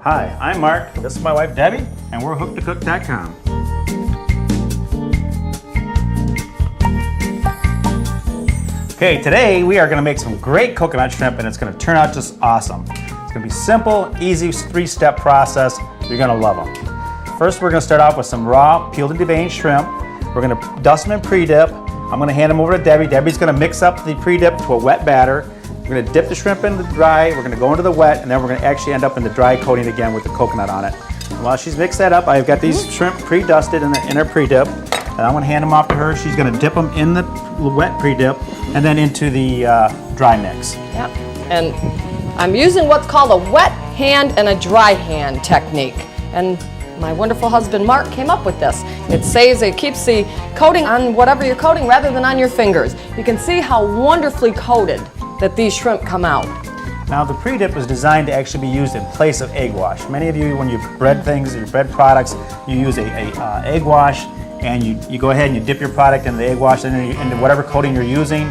Hi, I'm Mark, this is my wife Debbie, and we're HookedToCook.com. Okay, today we are going to make some great coconut shrimp and it's going to turn out just awesome. It's going to be simple, easy, 3-step process. You're going to love them. First, we're going to start off with some raw, peeled and deveined shrimp. We're going to dust them in pre-dip. I'm going to hand them over to Debbie. Debbie's going to mix up the pre-dip to a wet batter. We're going to dip the shrimp in the dry, we're going to go into the wet, and then we're going to actually end up in the dry coating again with the coconut on it. And while she's mixed that up, I've got these shrimp pre-dusted in her pre-dip. And I'm going to hand them off to her. She's going to dip them in the wet pre-dip and then into the dry mix. Yep. And I'm using what's called a wet hand and a dry hand technique. And my wonderful husband Mark came up with this. It keeps the coating on whatever you're coating rather than on your fingers. You can see how wonderfully coated that these shrimp come out. Now the pre-dip is designed to actually be used in place of egg wash. Many of you, when you bread things, your bread products, you use a egg wash, and you go ahead and you dip your product in the egg wash and into whatever coating you're using.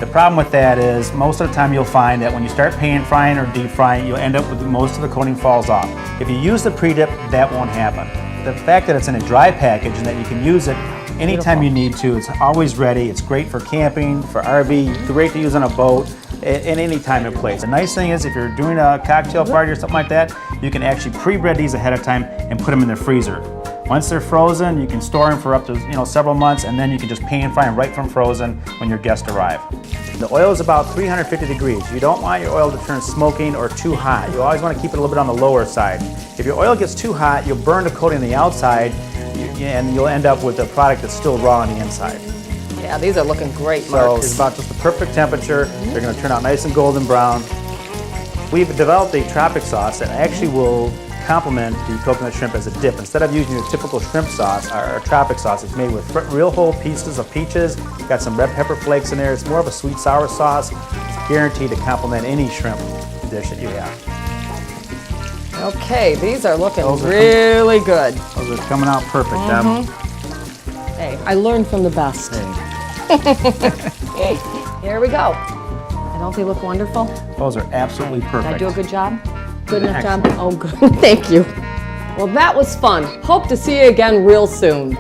The problem with that is most of the time you'll find that when you start pan frying or deep frying, you'll end up with most of the coating falls off. If you use the pre-dip, that won't happen. The fact that it's in a dry package and that you can use it anytime you need to, it's always ready. It's great for camping, for RV, great to use on a boat, at any time and place. The nice thing is if you're doing a cocktail party or something like that, you can actually pre-bread these ahead of time and put them in the freezer. Once they're frozen, you can store them for up to several months, and then you can just pan fry them right from frozen when your guests arrive. The oil is about 350 degrees. You don't want your oil to turn smoking or too hot. You always want to keep it a little bit on the lower side. If your oil gets too hot, you'll burn the coating on the outside, and you'll end up with a product that's still raw on the inside. Yeah, these are looking great, Mark. So it's about just the perfect temperature. They're going to turn out nice and golden brown. We've developed a tropic sauce that actually will complement the coconut shrimp as a dip. Instead of using your typical shrimp sauce, our tropic sauce is made with real whole pieces of peaches. Got some red pepper flakes in there. It's more of a sweet sour sauce. It's guaranteed to complement any shrimp dish that you have. Okay, these are looking really good. Those are coming out perfect, Deb. Hey, I learned from the best. Hey. Here we go. Don't they look wonderful? Those are absolutely perfect. Did I do a good job? Good enough job? Oh, good. Thank you. Well, that was fun. Hope to see you again real soon.